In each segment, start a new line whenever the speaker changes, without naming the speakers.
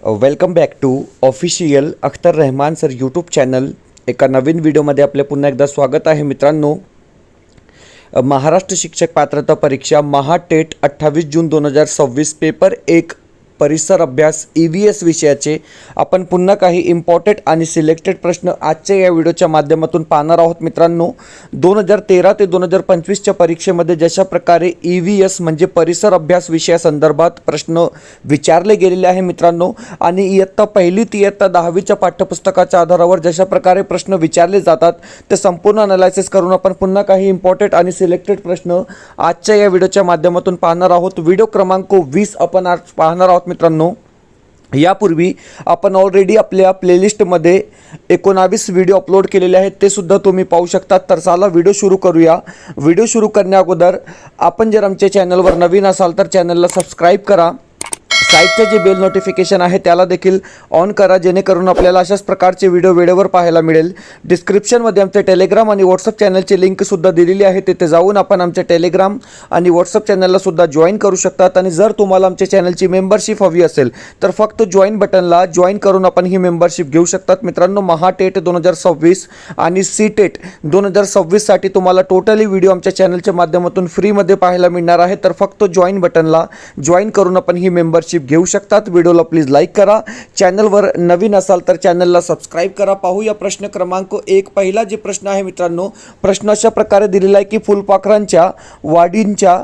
Welcome back to official Akhtar Rahman sir YouTube channel. एका नवीन व्हिडिओमध्ये आपले पुन्हा एकदा स्वागत आहे मित्रांनो. महाराष्ट्र शिक्षक पात्रता परीक्षा महाटेट 28 जून 2026 पेपर 1 परिसर अभ्यास EVS विषयाचे आपण पुन्हा काही इम्पॉर्टंट आणि सिलेक्टेड प्रश्न आजच्या या व्हिडिओच्या माध्यमातून पाहणार आहोत मित्रांनो. 2013 ते 2025च्या परीक्षेमध्ये जशा प्रकारे EVS म्हणजे परिसर अभ्यास विषयासंदर्भात प्रश्न विचारले गेलेले आहे मित्रांनो, आणि इयत्ता पहिली ते इयत्ता 10वीच्या पाठ्यपुस्तकाच्या आधारावर जशा प्रकारे प्रश्न विचारले जातात ते संपूर्ण अनालायसिस करून आपण पुन्हा काही इम्पॉर्टंट आणि सिलेक्टेड प्रश्न आजच्या या व्हिडिओच्या माध्यमातून पाहणार आहोत. व्हिडिओ क्रमांक 20 आपण आज पाहणार आहोत मित्रांनो. यापूर्वी आपण ऑलरेडी आपल्या प्लेलिस्टमध्ये 19 व्हिडिओ अपलोड केलेले आहेत, ते सुद्धा तुम्ही पाहू शकता. तर चला व्हिडिओ सुरू करूया. व्हिडिओ सुरू करण्याअगोदर आपण जर आमच्या चॅनलवर नवीन असाल तर चॅनलला सबस्क्राईब करा. साईडचे जे बेल नोटिफिकेशन आहे त्याला देखील ऑन करा, जेणेकरून आपल्याला अशाच प्रकारचे व्हिडिओ वेळेवर पाहायला मिळेल. डिस्क्रिप्शनमध्ये आमचे टेलिग्राम आणि व्हॉट्सअप चॅनलची लिंकसुद्धा दिलेली आहे, तिथे जाऊन आपण आमच्या टेलिग्राम आणि व्हॉट्सअप चॅनललासुद्धा जॉईन करू शकतात. आणि जर तुम्हाला आमच्या चॅनलची मेंबरशिप हवी असेल तर फक्त जॉईन बटनला जॉईन करून आपण ही मेंबरशिप घेऊ शकतात मित्रांनो. महाटेट 2026 आणि सीटेट 2026साठी तुम्हाला टोटली व्हिडिओ आमच्या चॅनलच्या माध्यमातून फ्रीमध्ये पाहायला मिळणार आहे. तर फक्त जॉईन बटनला जॉईन करून आपण ही मेंबरशिप घेऊ शकतात. व्हिडिओला प्लीज लाईक करा. चॅनलवर नवीन असाल तर चॅनलला सबस्क्राईब करा. पाहूया प्रश्न क्रमांक 1. पहिला जे प्रश्न आहे मित्रांनो, प्रश्न अशा प्रकारे दिलेला आहे की फुलपाखरांच्या वाढींच्या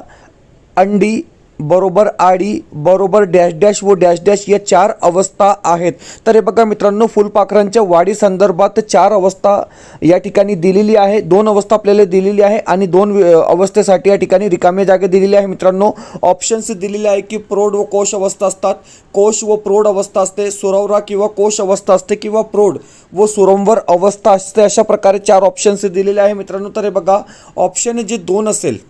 अंडी बरोबर आडी बरोबर डॅश डॅश व डॅश डॅश या 4 अवस्था आहेत. तर हे बघा मित्रांनो, फुलपाखरांच्या वाढी संदर्भात 4 अवस्था या ठिकाणी दिलेली आहे. 2 अवस्था आपल्याला दिलेली आहे आणि 2 अवस्थेसाठी या ठिकाणी रिकामे जागे दिलेली आहे मित्रांनो. ऑप्शन्स दिलेले आहे की प्रौढ व कोश अवस्था असतात, कोश व प्रौढ अवस्था असते, सुरवरा किंवा कोश अवस्था असते किंवा प्रौढ व सुरंवर अवस्था असते. अशा प्रकारे 4 ऑप्शन्स दिलेले आहे मित्रांनो. तर हे बघा, ऑप्शन जे 2 असेल,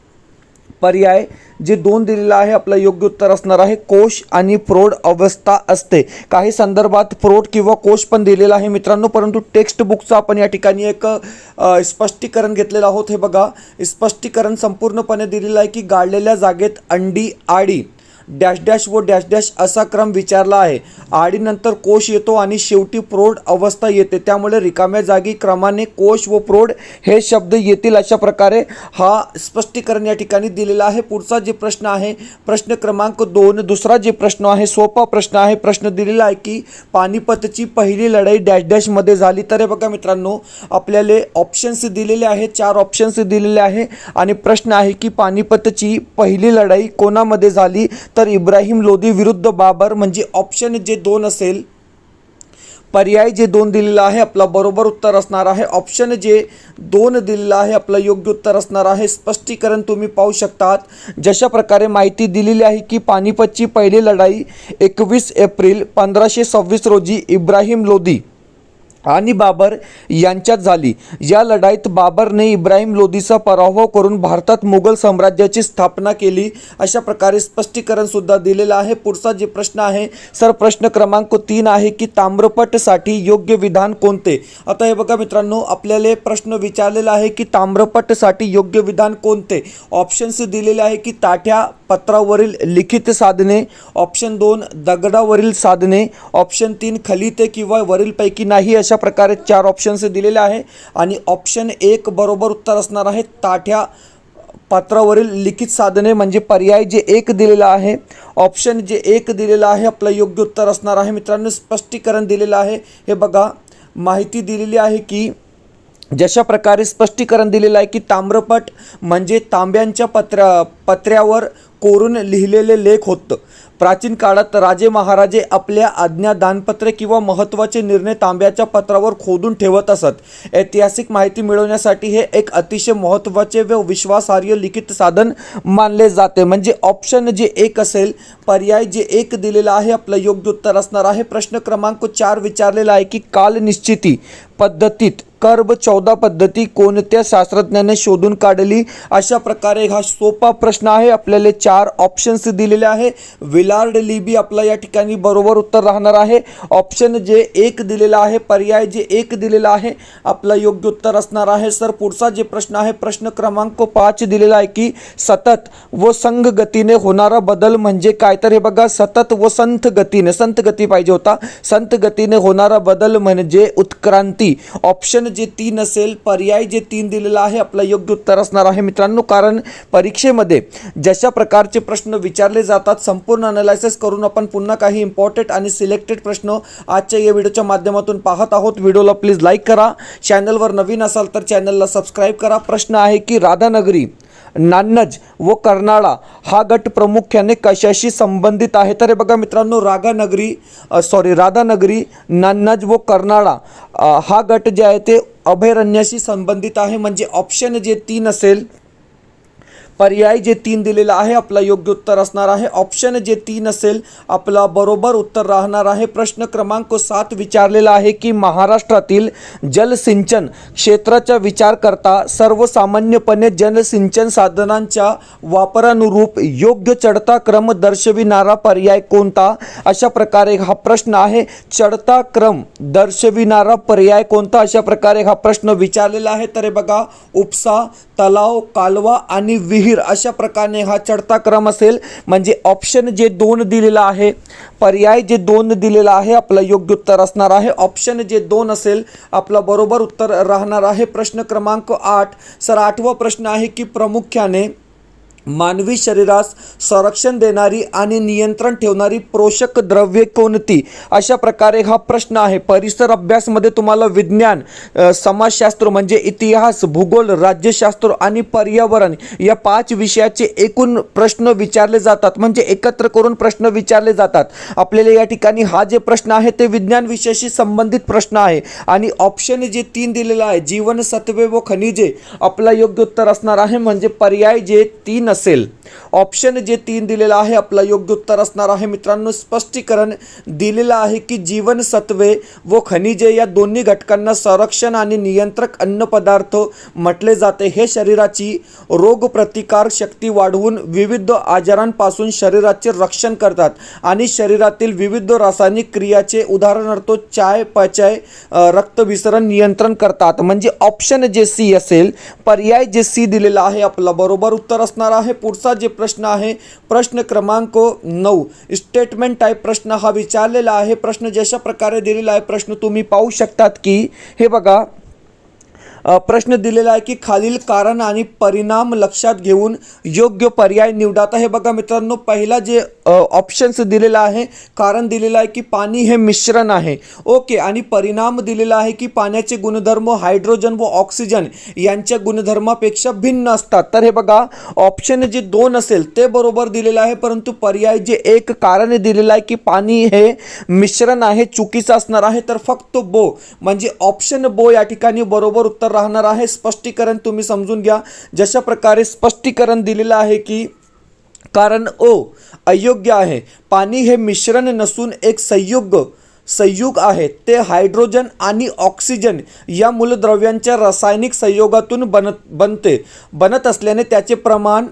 पर्याय जे 2 दिलेला आहे, आपलं योग्य उत्तर असणार आहे कोश आणि प्रौढ अवस्था असते. काही संदर्भात प्रौढ किंवा कोश पण दिलेला आहे मित्रांनो, परंतु टेक्स्ट बुकचं आपण या ठिकाणी एक स्पष्टीकरण घेतलेलं आहोत. हे बघा, स्पष्टीकरण संपूर्णपणे दिलेलं आहे की गाळलेल्या जागेत अंडी आडी डॅश डॅश व डॅश डॅश असा क्रम विचारला आहे. आडीनंतर कोश येतो आणि शेवटी प्रौढ अवस्था येते, त्यामुळे रिकाम्या जागी क्रमाने कोश व प्रौढ हे शब्द येतील. अशा प्रकारे हा स्पष्टीकरण या ठिकाणी दिलेला आहे. पुढचा जे प्रश्न आहे, प्रश्न क्रमांक 2. दुसरा जे प्रश्न आहे, सोपा प्रश्न आहे. प्रश्न दिलेला आहे की पानिपतची पहिली लढाई डॅश डॅशमध्ये झाली. तर हे बघा मित्रांनो, आपल्याला ऑप्शन्स दिलेले आहेत, 4 ऑप्शन्स दिलेले आहे आणि प्रश्न आहे की पानिपतची पहिली लढाई कोणामध्ये झाली. तर इब्राहिम लोदी विरुद्ध बाबर, म्हणजे ऑप्शन जे 2 असेल, पर्याय जे 2 दिलेला आहे आपला बरोबर उत्तर असणार आहे. ऑप्शन जे 2 दिलेला आहे आपलं योग्य उत्तर असणार आहे. स्पष्टीकरण तुम्ही पाहू शकतात. जशा प्रकारे माहिती दिलेली आहे की पानिपतची पहिली लढाई 21 एप्रिल 1526 रोजी इब्राहिम लोदी आणि बाबर यांच्यात झाली. या लढाईत बाबरने इब्राहिम लोदीचा पराभव करून भारतात मुघल साम्राज्याची स्थापना केली. अशा प्रकारे स्पष्टीकरण सुद्धा दिलेलं आहे. पुढचा जे प्रश्न आहे सर, प्रश्न क्रमांक 3 आहे की ताम्रपटसाठी योग्य विधान कोणते. आता हे बघा मित्रांनो, आपल्याला प्रश्न विचारलेला आहे की ताम्रपटसाठी योग्य विधान कोणते. ऑप्शन्स दिलेले आहे की ताठ्या पत्रावरील लिखित साधने, ऑप्शन 2 दगडावरील साधने, ऑप्शन 3 खलिते किंवा वरीलपैकी नाही. अशा प्रकारे 4 ऑप्शन्स दिलेले आहे आणि ऑप्शन 1 बरोबर उत्तर असणार आहे ताठ्या पत्रावरील लिखित साधने, म्हणजे पर्याय जे 1 दिलेला आहे, ऑप्शन जे 1 दिलेला आहे आपलं योग्य उत्तर असणार आहे मित्रांनो. स्पष्टीकरण दिलेलं आहे. हे बघा, माहिती दिलेली आहे की जशा प्रकारे स्पष्टीकरण दिलेलं आहे की ताम्रपट म्हणजे तांब्यांच्या पत्र्यावर कोरून लिहिलेले लेख होतं. प्राचीन काळात राजे महाराजे आपल्या आज्ञा दानपत्रे किंवा महत्त्वाचे निर्णय तांब्याच्या पत्रावर खोदून ठेवत असत. ऐतिहासिक माहिती मिळवण्यासाठी हे एक अतिशय महत्त्वाचे व विश्वासार्ह लिखित साधन मानले जाते. म्हणजे ऑप्शन जे 1 असेल, पर्याय जे 1 दिलेला आहे आपलं योग्य उत्तर असणार आहे. प्रश्न क्रमांक 4 विचारलेला आहे की कालनिश्चिती पद्धतीत कर्ब 14 पद्धती कोणत्या शास्त्रज्ञाने शोधून काढली. अशा प्रकारे हा सोपा प्रश्न आहे. आपल्याला 4 ऑप्शन्स दिलेले आहे. विलार्ड लिबी आपला या ठिकाणी बरोबर उत्तर राहणार आहे. ऑप्शन जे एक दिलेला आहे, पर्याय जे एक दिलेला आहे आपला योग्य उत्तर असणार आहे. सर पुढचा जे प्रश्न आहे प्रश्न क्रमांक 5 दिलेला आहे की सतत व संघ गतीने होणारा बदल म्हणजे काय. तर हे बघा सतत व संथ गतीने, संथ गती पाहिजे होता, संथ गतीने होणारा बदल म्हणजे उत्क्रांती. ऑप्शन जे 3 असेल, पर्याय जे 3 दिलेला आहे आपला योग्य उत्तर असणार आहे मित्रांनो. कारण परीक्षेमध्ये जशा प्रकारचे प्रश्न विचारले जातात संपूर्ण अनालायसिस करून आपण पुन्हा काही इम्पॉर्टंट आणि सिलेक्टेड प्रश्न आजच्या या व्हिडिओच्या माध्यमातून पाहत आहोत. व्हिडिओला प्लीज लाईक करा, चॅनलवर नवीन असाल तर चॅनलला सबस्क्राईब करा. प्रश्न आहे की राधानगरी, नान्नज व कर्नाळा हा गट प्रामुख्याने कशाशी संबंधित आहे. तर हे बघा मित्रांनो राधानगरी, नान्नज व कर्नाळा हा गट जे आहे ते अभयारण्याशी संबंधित आहे. म्हणजे ऑप्शन जे 3 असेल, पर्याय जे 3 दिलेला आहे आपला योग्य उत्तर असणार आहे. ऑप्शन जे 3 असेल आपला बरोबर उत्तर राहणार आहे. प्रश्न क्रमांक 7 विचारलेला आहे की महाराष्ट्रातील जलसिंचन क्षेत्राचा विचार करता सर्वसामान्यपणे जलसिंचन साधनांच्या वापरानुरूप योग्य चढता क्रम दर्शविणारा पर्याय कोणता. अशा प्रकारे हा प्रश्न आहे. चढता क्रम दर्शविणारा पर्याय कोणता, अशा प्रकारे हा प्रश्न विचारलेला आहे. तर हे बघा उपसा, तलाव, कालवा आणि विहीर अशा प्रकारे हा चढता क्रम असेल. म्हणजे ऑप्शन जे 2 दिलेला आहे, पर्याय जे 2 दिलेला आहे आपला योग्य उत्तर असणार आहे. ऑप्शन जे 2 असेल आपला बरोबर उत्तर राहणार आहे. प्रश्न क्रमांक 8 सर 8वा प्रश्न आहे की प्रामुख्याने मानवी शरीरास संरक्षण देणारी आणि नियंत्रण ठेवणारी पोषक द्रव्ये कोणती. अशा प्रकारे हा प्रश्न आहे. परिसर अभ्यासमध्ये तुम्हाला विज्ञान, समाजशास्त्र म्हणजे इतिहास, भूगोल, राज्यशास्त्र आणि पर्यावरण या 5 विषयाचे एकूण प्रश्न विचारले जातात, म्हणजे एकत्र करून प्रश्न विचारले जातात. आपल्याला या ठिकाणी हा जे प्रश्न आहे ते विज्ञान विषयाशी संबंधित प्रश्न आहे. आणि ऑप्शन जे 3 दिलेला आहे जीवनसत्वे व खनिजे आपला योग्य उत्तर असणार आहे. म्हणजे पर्याय जे 3 असेल. ऑप्शन जे 3 दिलेला आहे आपला योग्य उत्तर असणार आहे. मित्रांनो स्पष्टीकरण दिलेलं आहे की जीवनसत्वे व खनिजे या दोन्ही घटकांना संरक्षण आणि नियंत्रक अन्नपदार्थ म्हटले जाते. हे शरीराची रोगप्रतिकार शक्ती वाढवून विविध आजारांपासून शरीराचे रक्षण करतात आणि शरीरातील विविध रासायनिक क्रियाचे उदाहरणार्थ चयापचय, रक्तविसरण नियंत्रण करतात. म्हणजे ऑप्शन जे सी असेल, पर्याय जे सी दिलेला आहे आपला बरोबर उत्तर असणार आहे. पुढचा जे प्रश्न आहे प्रश्न क्रमांक 9 स्टेटमेंट टाइप प्रश्न हा विचारलेला आहे. प्रश्न जशा प्रकारे दिलेला आहे प्रश्न तुम्ही पाहू शकतात की हे बघा प्रश्न दिलेला आहे की खालील कारण आणि परिणाम लक्षात घेऊन योग्य पर्याय निवडा. हे बघा मित्रांनो पहिला जे ऑप्शन्स दिलेला आहे, कारण दिलेला आहे की पाणी हे मिश्रण आहे, ओके, आणि परिणाम दिलेला आहे की पाण्याचे गुणधर्म हायड्रोजन व ऑक्सिजन यांच्या गुणधर्मापेक्षा भिन्न असतात. तर हे बघा ऑप्शन जे 2 असेल ते बरोबर दिलेलं आहे, परंतु पर्याय जे 1 कारण दिलेलं आहे की पाणी हे मिश्रण आहे चुकीचं असणार आहे. तर फक्त बो म्हणजे ऑप्शन बो या ठिकाणी बरोबर उत्तर राहणार आहे. स्पष्टीकरण तुम्ही समजून घ्या. जशा प्रकारे स्पष्टीकरण दिलेलं आहे की कारण ओ अयोग्य आहे. पाणी हे मिश्रण नसून एक संयुग आहे. ते हायड्रोजन आणि ऑक्सिजन या मूलद्रव्यांच्या रासायनिक संयोगातून बनत असल्याने त्याचे प्रमाण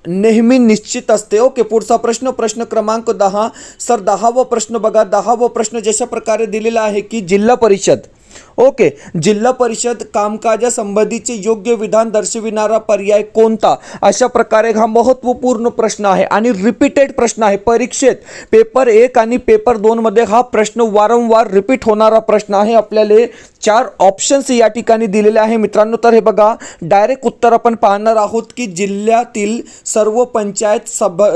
नेहमी निश्चित असते. ओके, पुढचा प्रश्न क्रमांक 10 सर 10वा प्रश्न बघा. 10वा प्रश्न जशा प्रकारे दिलेला आहे की जिल्हा परिषद, ओके, जिल्हा परिषद कामकाजासंबंधीचे योग्य विधान दर्शविणारा पर्याय कोणता. अशा प्रकारे हा महत्त्वपूर्ण प्रश्न आहे आणि रिपीटेड प्रश्न आहे. परीक्षेत पेपर 1 आणि पेपर 2 मध्ये हा प्रश्न वारंवार रिपीट होणारा प्रश्न आहे. आपल्याला 4 ऑप्शन्स या ठिकाणी दिलेले आहे मित्रांनो. तर हे बघा डायरेक्ट उत्तर आपण पाहणार आहोत की जिल्ह्यातील सर्व पंचायत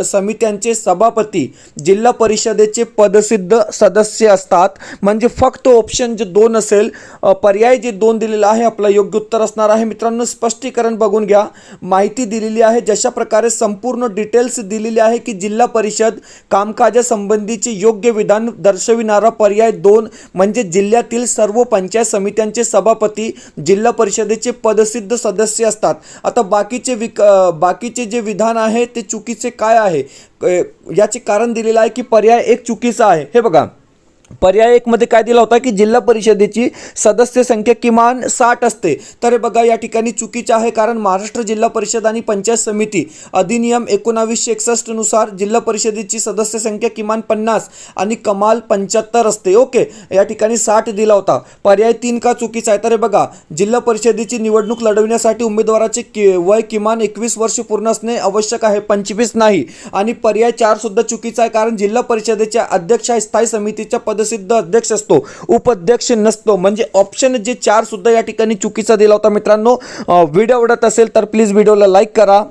समित्यांचे सभापती जिल्हा परिषदेचे पदसिद्ध सदस्य असतात. म्हणजे फक्त ऑप्शन जे 2 असेल, पर्याय जे 2 दिलेला आहे आपला योग्य उत्तर असणार आहे. मित्रांनो स्पष्टीकरण बघून घ्या. माहिती दिलेली आहे जशा प्रकारे संपूर्ण डिटेल्स दिलेली आहे की जिल्हा परिषद कामकाजासंबंधीचे योग्य विधान दर्शविणारा पर्याय 2 म्हणजे जिल्ह्यातील सर्व पंचायत समित्यांचे सभापती जिल्हा परिषदेचे पदसिद्ध सदस्य असतात. आता बाकीचे जे विधान आहे ते चुकीचे काय आहे याचे कारण दिलेलं आहे की पर्याय 1 चुकीचा आहे. हे बघा पर्याय 1 मध्ये काय दिला होता की जिल्हा परिषदेची सदस्य संख्या किमान 60 असते. तर हे बघा या ठिकाणी चुकीचे आहे, कारण महाराष्ट्र जिल्हा परिषद आणि पंचायत समिती अधिनियम 1961 नुसार जिल्हा परिषदेची सदस्य संख्या किमान 50 आणि कमाल 75 असते. ओके, या ठिकाणी 60 दिला होता. पर्याय 3 का चुकीचा आहे? तर हे बघा जिल्हा परिषदेची निवडणूक लढवण्यासाठी उमेदवाराचे वय किमान 21 वर्ष पूर्ण असणे आवश्यक आहे, 25 नाही. आणि पर्याय 4 सुद्धा चुकीचा आहे, कारण जिल्हा परिषदेच्या अध्यक्ष स्थायी समितीच्या पदसिद्ध अध्यक्ष असतो, उपाध्यक्ष नसतो. म्हणजे ऑप्शन जे 4 सुद्धा या ठिकाणी चुकीचा दिला होता. मित्रांनो, व्हिडिओ आवडत असेल तर प्लीज व्हिडिओला लाईक करा.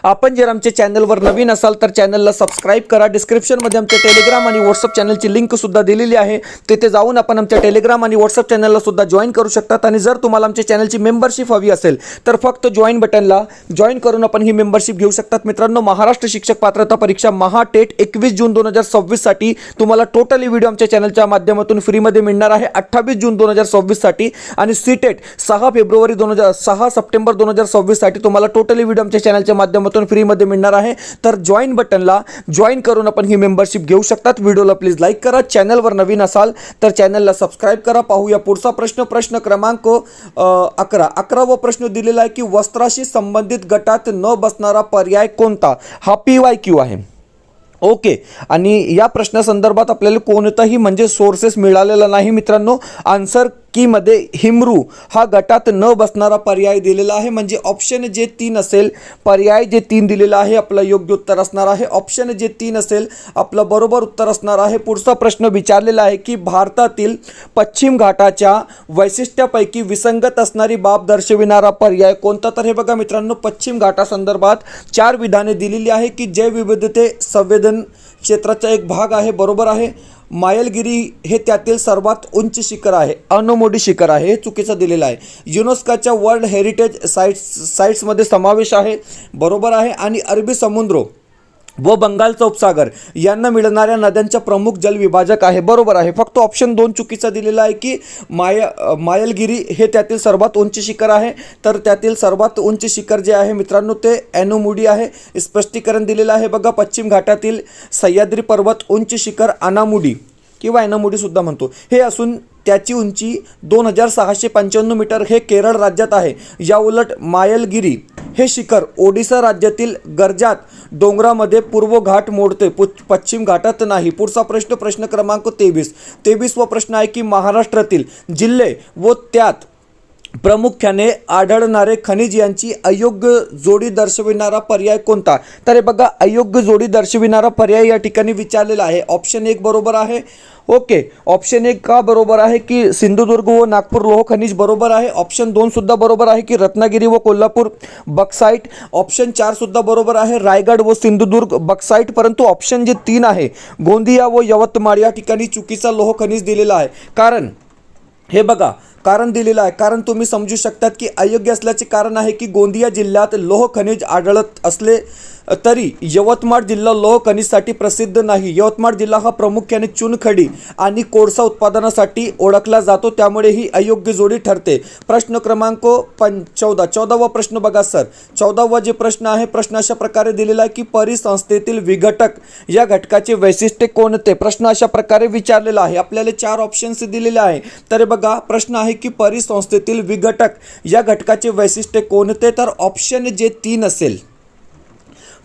आपण जर आमच्या चॅनलवर नवीन असाल तर चॅनलला सबस्क्राईब करा. डिस्क्रिप्शनमध्ये आमच्या टेलिग्राम आणि व्हॉट्सअप चॅनलची लिंक सुद्धा दिलेली आहे, तिथे जाऊन आपण आमच्या टेलिग्राम आणि व्हॉट्सअप चॅनलला सुद्धा जॉईन करू शकतात. आणि जर तुम्हाला आमच्या चॅनलची मेंबरशिप हवी असेल तर फक्त जॉईन बटनला जॉईन करून आपण ही मेंबरशिप घेऊ शकतात. मित्रांनो, महाराष्ट्र शिक्षक पात्रता परीक्षा महाटेट 21 जून 2026 साठी तुम्हाला टोटली व्हिडिओ आमच्या चॅनलच्या माध्यमातून फ्रीमध्ये मिळणार आहे 28 जून 2026 साठी. आणि सीटेट 6 सप्टेंबर 2026 साठी तुम्हाला टोटली व्हिडिओ आमच्या चॅनलच्या माध्यमातून फ्रीमध्ये मिळणार आहे. तर जॉईन बटनला जॉईन करून आपण ही मेंबरशिप घेऊ शकतात. व्हिडिओला प्लीज लाईक करा. चॅनलवर नवीन असाल तर चॅनलला सबस्क्राईब करा. पाहूया पुढचा प्रश्न क्रमांक 11वा प्रश्न दिलेला आहे की वस्त्राशी संबंधित गटात न बसणारा पर्याय कोणता? हा PYQ आहे. ओके, आणि या प्रश्नासंदर्भात आपल्याला कोणताही म्हणजे सोर्सेस मिळालेला नाही. मित्रांनो, आन्सर की मध्ये हिमरू हा गटात न बसणारा पर्याय दिलेला आहे. म्हणजे ऑप्शन जे 3 असेल, पर्याय जे 3 दिलेला आहे आपलं योग्य उत्तर असणार आहे. ऑप्शन जे 3 असेल आपलं बरोबर उत्तर असणार आहे. पुढचा प्रश्न विचारलेला आहे की भारतातील पश्चिम घाटाच्या वैशिष्ट्यापैकी विसंगत असणारी बाब दर्शविणारा पर्याय कोणता? तर हे बघा मित्रांनो, पश्चिम घाटासंदर्भात 4 विधाने दिलेली आहे की जैवविविधते संवेदन क्षेत्राचा एक भाग आहे, बरोबर आहे. मायलगिरी हे त्यातील सर्वात उंच शिखर आहे, अनमोडी शिखर आहे, हे चुकीचं दिलेलं आहे. युनेस्कोच्या वर्ल्ड हेरिटेज साईट्समध्ये समावेश आहे, बरोबर आहे. आणि अरबी समुद्र व बंगालचा उपसागर यांना मिळणाऱ्या नद्यांच्या प्रमुख जलविभाजक आहे, बरोबर आहे. फक्त ऑप्शन 2 चुकीचा दिलेला आहे की मायलगिरी हे त्यातील सर्वात उंच शिखर आहे. तर त्यातील सर्वात उंच शिखर जे आहे मित्रांनो ते अनमोडी आहे. स्पष्टीकरण दिलेलं आहे बघा, पश्चिम घाटातील सह्याद्री पर्वत उंच शिखर अनामुडी किंवा अनामुडी सुद्धा म्हणतो हे असून त्याची उंची 2695 मीटर हे केरळ राज्यात आहे. या उलट मायलगिरी हे शिखर ओडिसा राज्यातील गर्जात डोंगरामध्ये पूर्व घाट मोडते, पश्चिम घाटात नाही. पुढचा प्रश्न क्रमांक 23वा प्रश्न आहे की महाराष्ट्रातील जिल्हे व त्यात प्रामुख्याने आढळणारे खनिज यांची अयोग्य जोडी दर्शविणारा पर्याय कोणता? तर हे बघा, अयोग्य जोडी दर्शविणारा पर्याय या ठिकाणी विचारलेला आहे. ऑप्शन 1 बरोबर आहे. ओके, ऑप्शन 1 का बरोबर आहे की सिंधुदुर्ग व नागपूर लोह खनिज, बरोबर आहे. ऑप्शन 2 सुद्धा बरोबर आहे की रत्नागिरी व कोल्हापूर बक्साईट. ऑप्शन 4 सुद्धा बरोबर आहे, रायगड व सिंधुदुर्ग बक्साईट. परंतु ऑप्शन जे 3 आहे गोंदिया व यवतमाळ या ठिकाणी चुकीचा लोह खनिज दिलेला आहे. कारण हे बघा, कारण दिलेलं आहे. कारण तुम्ही समजू शकतात की अयोग्य असल्याचे कारण आहे की गोंदिया जिल्ह्यात लोह खनिज आढळत असले तरी यवतमाळ जिल्हा लोह खनिजसाठी प्रसिद्ध नाही. यवतमाळ जिल्हा हा प्रामुख्याने चुनखडी आणि कोळसा उत्पादनासाठी ओळखला जातो, त्यामुळे ही अयोग्य जोडी ठरते. प्रश्न क्रमांक 14वा प्रश्न बघा सर. 14वा जे प्रश्न आहे, प्रश्न अशा प्रकारे दिलेला आहे की परिसंस्थेतील विघटक या घटकाचे वैशिष्ट्य कोणते? प्रश्न अशा प्रकारे विचारलेला आहे. आपल्याला 4 ऑप्शन्स दिलेले आहे. तर बघा, प्रश्न आहे की परिसंस्थेतील विघटक या घटकाचे वैशिष्ट्य कोणते? तर ऑप्शन जे 3 असेल,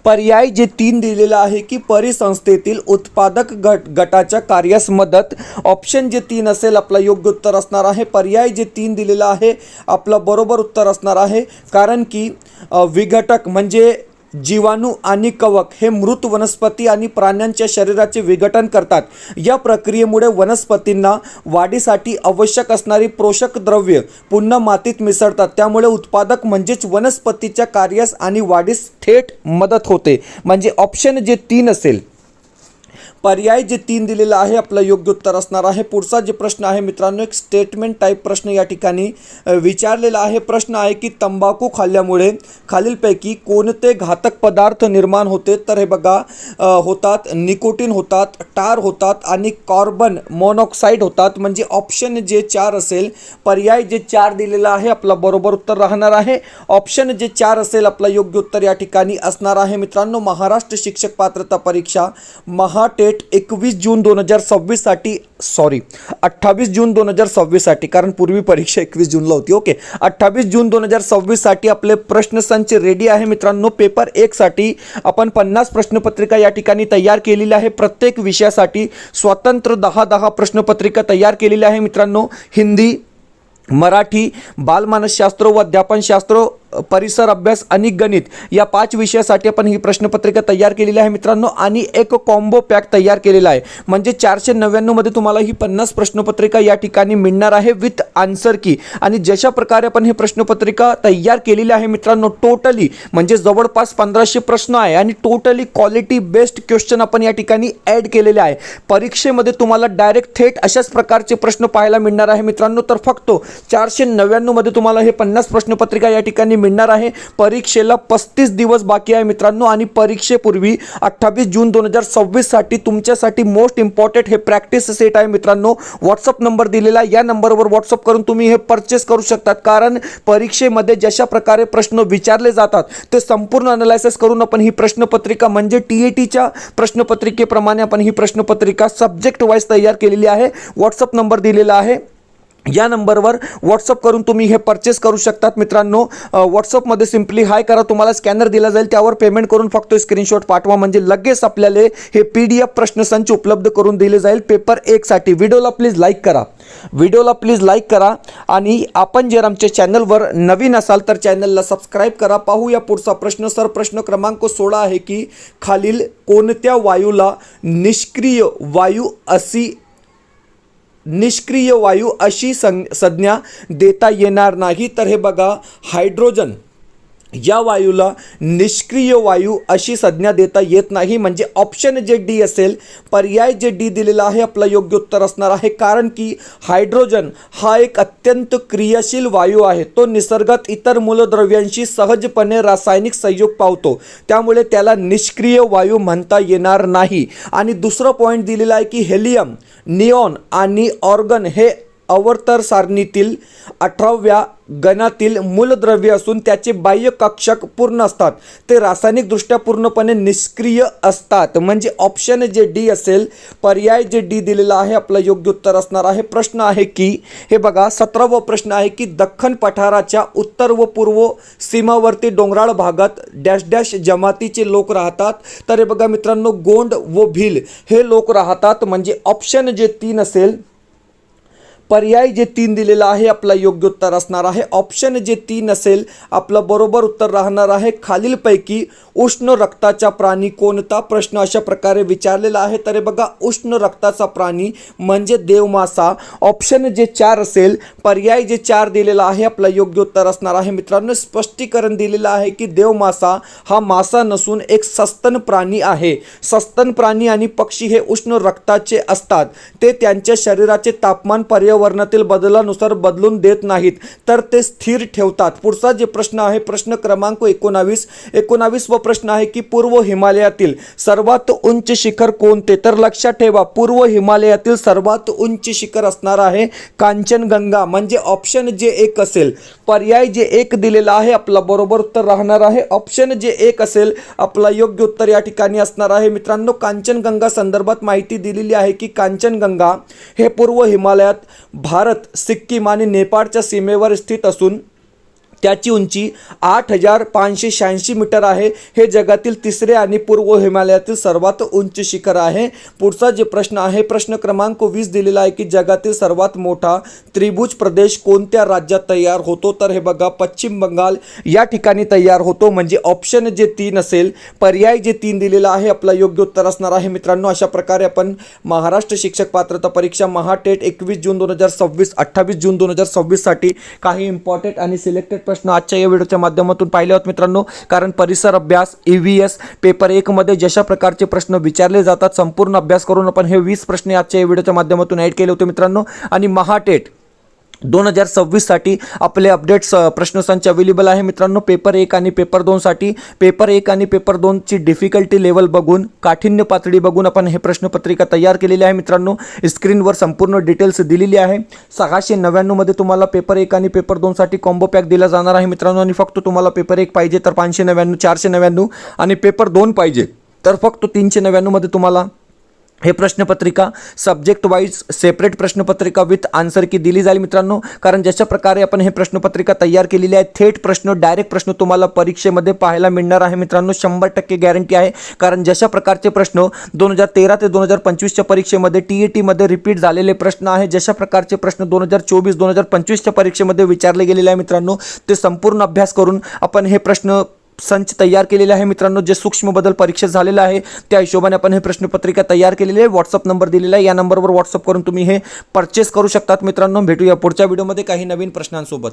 पर्याय जे 3 दिलेला आहे की परिसंस्थेतील उत्पादक गटाच्या कार्यास मदत. ऑप्शन जे 3 असेल आपला योग्य उत्तर असणार आहे. पर्याय जे 3 दिलेला आहे आपलं बरोबर उत्तर असणार आहे. कारण की विघटक म्हणजे जीवाणू आणि कवक हे मृत वनस्पती आणि प्राण्यांच्या शरीराचे विघटन करतात. या प्रक्रियेमुळे वनस्पतींना वाढीसाठी आवश्यक असणारी पोषक द्रव्ये पुन्हा मातीत मिसळतात. त्यामुळे उत्पादक म्हणजेच वनस्पतीच्या कार्यास आणि वाढीस थेट मदत होते. म्हणजे ऑप्शन जे 3 असेल, पर्याय जे 3 दिलेला आहे आपलं योग्य उत्तर असणार आहे. पुढचा जे प्रश्न आहे मित्रांनो, एक स्टेटमेंट टाईप प्रश्न या ठिकाणी विचारलेला आहे. प्रश्न आहे की तंबाखू खाल्ल्यामुळे खालीलपैकी कोणते घातक पदार्थ निर्माण होते? तर हे बघा, होतात निकोटीन होतात, टार होतात आणि कार्बन मोनॉक्साईड होतात. म्हणजे ऑप्शन जे 4 असेल, पर्याय जे 4 दिलेला आहे आपला बरोबर उत्तर राहणार आहे. ऑप्शन जे 4 असेल आपलं योग्य उत्तर या ठिकाणी असणार आहे. मित्रांनो, महाराष्ट्र शिक्षक पात्रता परीक्षा महाटेट टेट 21 जून 2026 साठी, सॉरी 28 जून 2026 साठी, कारण पूर्वी परीक्षा 21 जूनला होती. ओके, 28 जून 2026 साठी आपले प्रश्नसंच रेडी आहे मित्रांनो. पेपर 1 साठी आपण 50 प्रश्नपत्रिका या ठिकाणी तयार केलेली आहे. प्रत्येक विषयासाठी स्वतंत्र 10 प्रश्नपत्रिका तयार केलेली आहे मित्रांनो. हिंदी, मराठी, बालमानसशास्त्र व अध्यापनशास्त्र, परिसर अभ्यास आणि गणित या 5 विषयासाठी आपण ही प्रश्नपत्रिका तयार केलेली आहे मित्रांनो. आणि एक कॉम्बो पॅक तयार केलेला आहे, म्हणजे 499 मध्ये तुम्हाला ही 50 प्रश्नपत्रिका या ठिकाणी मिळणार आहे विथ आन्सर की. आणि जशा प्रकारे आपण ही प्रश्नपत्रिका तयार केलेली आहे मित्रांनो, टोटली म्हणजे जवळपास 1500 प्रश्न आहे आणि टोटली क्वालिटी बेस्ड क्वेश्चन आपण या ठिकाणी ॲड केलेले आहे. परीक्षेमध्ये तुम्हाला डायरेक्ट थेट अशाच प्रकारचे प्रश्न पाहायला मिळणार आहे मित्रांनो. तर फक्त 499 मध्ये तुम्हाला हे 50 प्रश्नपत्रिका या ठिकाणी मिळणार आहे. परीक्षेला 35 दिवस बाकी आहे मित्रांनो. आणि परीक्षेपूर्वी 28 जून 2026 साठी तुमच्यासाठी मोस्ट इम्पॉर्टंट हे प्रॅक्टिस सेट आहे मित्रांनो. व्हॉट्सअप नंबर दिलेला आहे, या नंबरवर व्हॉट्सअप करून तुम्ही हे परचेस करू शकतात. कारण परीक्षेमध्ये जशा प्रकारे प्रश्न विचारले जातात ते संपूर्ण अनालायसिस करून आपण ही प्रश्नपत्रिका म्हणजे TATच्या प्रश्नपत्रिकेप्रमाणे आपण ही प्रश्नपत्रिका सब्जेक्ट वाईज तयार केलेली आहे. व्हॉट्सअप नंबर दिलेला आहे, या नंबरवर व्हॉट्सअप करून तुम्ही हे परचेस करू शकतात मित्रांनो. व्हॉट्सअपमध्ये सिम्पली हाय करा, तुम्हाला स्कॅनर दिला जाईल, त्यावर पेमेंट करून फक्त स्क्रीनशॉट पाठवा, म्हणजे लगेच आपल्याला हे PDF प्रश्नसंच उपलब्ध करून दिले जाईल पेपर 1 साठी. व्हिडिओला प्लीज लाईक करा आणि आपण जर आमच्या चॅनलवर नवीन असाल तर चॅनलला सबस्क्राईब करा. पाहूया पुढचा प्रश्न. सर, प्रश्न क्रमांक 16 आहे की खालील कोणत्या वायूला निष्क्रिय वायू अशी संज्ञा देता येणार नाही? तर हे बघा, हायड्रोजन या वायूला निष्क्रिय वायू अशी संज्ञा देता येत नाही. म्हणजे ऑप्शन जे डी असेल, पर्याय जे डी दिलेला आहे आपलं योग्य उत्तर असणार आहे. कारण की हायड्रोजन हा एक अत्यंत क्रियाशील वायू आहे. तो निसर्गात इतर मूलद्रव्यांशी सहजपणे रासायनिक संयोग पावतो, त्यामुळे त्याला निष्क्रिय वायू म्हणता येणार नाही. आणि दुसरा पॉईंट दिलेला आहे की हेलियम, निऑन आणि ऑर्गन हे अवर्तर सारणीतील 18व्या गणातील मूलद्रव्य असून त्याचे बाह्य कक्षक पूर्ण असतात. ते रासायनिकदृष्ट्या पूर्णपणे निष्क्रिय असतात. म्हणजे ऑप्शन जे डी असेल, पर्याय जे डी दिलेला आहे आपलं योग्य उत्तर असणार आहे. प्रश्न आहे की हे बघा, 17वा प्रश्न आहे की दख्खन पठाराच्या उत्तर व पूर्व सीमावर्ती डोंगराळ भागात डॅश डॅश जमातीचे लोक राहतात. तर हे बघा मित्रांनो, गोंड व भील हे लोक राहतात. म्हणजे ऑप्शन जे 3 असेल, पर्याय जे 3 दिलेला आहे आपला योग्य उत्तर असणार आहे. ऑप्शन जे 3 असेल आपलं बरोबर उत्तर राहणार आहे. खालीलपैकी उष्ण रक्ताचा प्राणी कोणता? प्रश्न अशा प्रकारे विचारलेला आहे. तर बघा, उष्ण रक्ताचा प्राणी म्हणजे देवमासा. ऑप्शन जे 4 असेल, पर्याय जे 4 दिलेला आहे आपलं योग्य उत्तर असणार आहे. मित्रांनो, स्पष्टीकरण दिलेलं आहे की देवमासा हा मासा नसून एक सस्तन प्राणी आहे. सस्तन प्राणी आणि पक्षी हे उष्ण रक्ताचे असतात. ते त्यांच्या शरीराचे तापमान पर्यावरणातील बदलानुसार बदलून देत नाहीत, तर ते स्थिर ठेवतात. पुढचा जे प्रश्न आहे, प्रश्न क्रमांक 19 व प्रश्न आहे की पूर्व हिमालयातील सर्वात उंच शिखर कोणते? तर लक्षात ठेवा, पूर्व हिमालयातील सर्वात उंच शिखर असणार आहे कांचनगंगा. म्हणजे ऑप्शन जे 1 असेल, पर्याय जे 1 दिलेला आहे आपला बरोबर उत्तर राहणार आहे. ऑप्शन जे 1 असेल आपला योग्य उत्तर या ठिकाणी असणार आहे. मित्रांनो, कांचनगंगा संदर्भात माहिती दिलेली आहे की कांचनगंगा हे पूर्व हिमालयात भारत, सिक्कीम आणि नेपाळच्या सीमेवर स्थित असून त्याची उंची 8586 मीटर आहे. हे जगातील 3रे आणि पूर्व हिमालयातील सर्वात उंच शिखर आहे. पुढचा जे प्रश्न आहे, प्रश्न क्रमांक 20 दिलेला आहे की जगातील सर्वात मोठा त्रिभुज प्रदेश कोणत्या राज्यात तयार होतो? तर हे बघा, पश्चिम बंगाल या ठिकाणी तयार होतो. म्हणजे ऑप्शन जे 3 असेल, पर्याय जे 3 दिलेला आहे आपला योग्य उत्तर असणार आहे. मित्रांनो, अशा प्रकारे आपण महाराष्ट्र शिक्षक पात्रता परीक्षा महाटेट 21 जून 2026, 28 जून 2026 साठी काही इम्पॉर्टंट आणि सिलेक्टेड प्रश्न आजच्या या व्हिडिओच्या माध्यमातून पाहिले आहोत मित्रांनो. कारण परिसर अभ्यास, EVS पेपर 1 मध्ये जशा प्रकारचे प्रश्न विचारले जातात, संपूर्ण अभ्यास करून आपण हे 20 प्रश्न आजच्या या व्हिडिओच्या माध्यमातून ॲड केले होते मित्रांनो. आणि महाटेट 2026 साठी आपले अपडेट्स प्रश्नसंच अवेलेबल आहे मित्रांनो. पेपर 1 आणि पेपर 2 साठी पेपर 1 आणि पेपर 2 ची डिफिकल्टी लेवल बघून, काठिण्य पातळी बघून आपण हे प्रश्नपत्रिका तयार केलेली आहे मित्रांनो. स्क्रीनवर संपूर्ण डिटेल्स दिलेली आहे. 699 मध्ये तुम्हाला पेपर 1 आणि पेपर 2 साठी कॉम्बो पॅक दिला जाणार आहे मित्रांनो. आणि फक्त तुम्हाला पेपर 1 पाहिजे तर 599, 499 आणि पेपर 2 पाहिजे तर फक्त 399 मध्ये तुम्हाला हे प्रश्नपत्रिका सब्जेक्ट वाईज सेपरेट प्रश्नपत्रिका विथ आन्सर की दिली जाईल मित्रांनो, कारण जशा प्रकारे आपण हे प्रश्नपत्रिका तयार केलेली आहे थेट प्रश्न डायरेक्ट प्रश्न तुम्हाला परीक्षेमध्ये पाहायला मिळणार आहे मित्रांनो, 100% गॅरंटी आहे. कारण जशा प्रकारचे प्रश्न 2013 ते 2025च्या परीक्षेमध्ये TET मध्ये रिपीट झालेले प्रश्न आहे, जशा प्रकारचे प्रश्न 2024-2025च्या परीक्षेमध्ये विचारले गेलेले आहे मित्रांनो, ते संपूर्ण अभ्यास करून आपण हे प्रश्न संच तयार केलेले आहे मित्रांनो. जे सूक्ष्म बदल परीक्षेत झालेला आहे त्या हिशोबाने आपण हे प्रश्नपत्रिका तयार केलेली आहे. व्हॉट्सअप नंबर दिलेला आहे, या नंबरवर व्हॉट्सअप करून तुम्ही हे परचेस करू शकतात मित्रांनो. भेटूया पुढच्या व्हिडिओमध्ये काही नवीन प्रश्नांसोबत.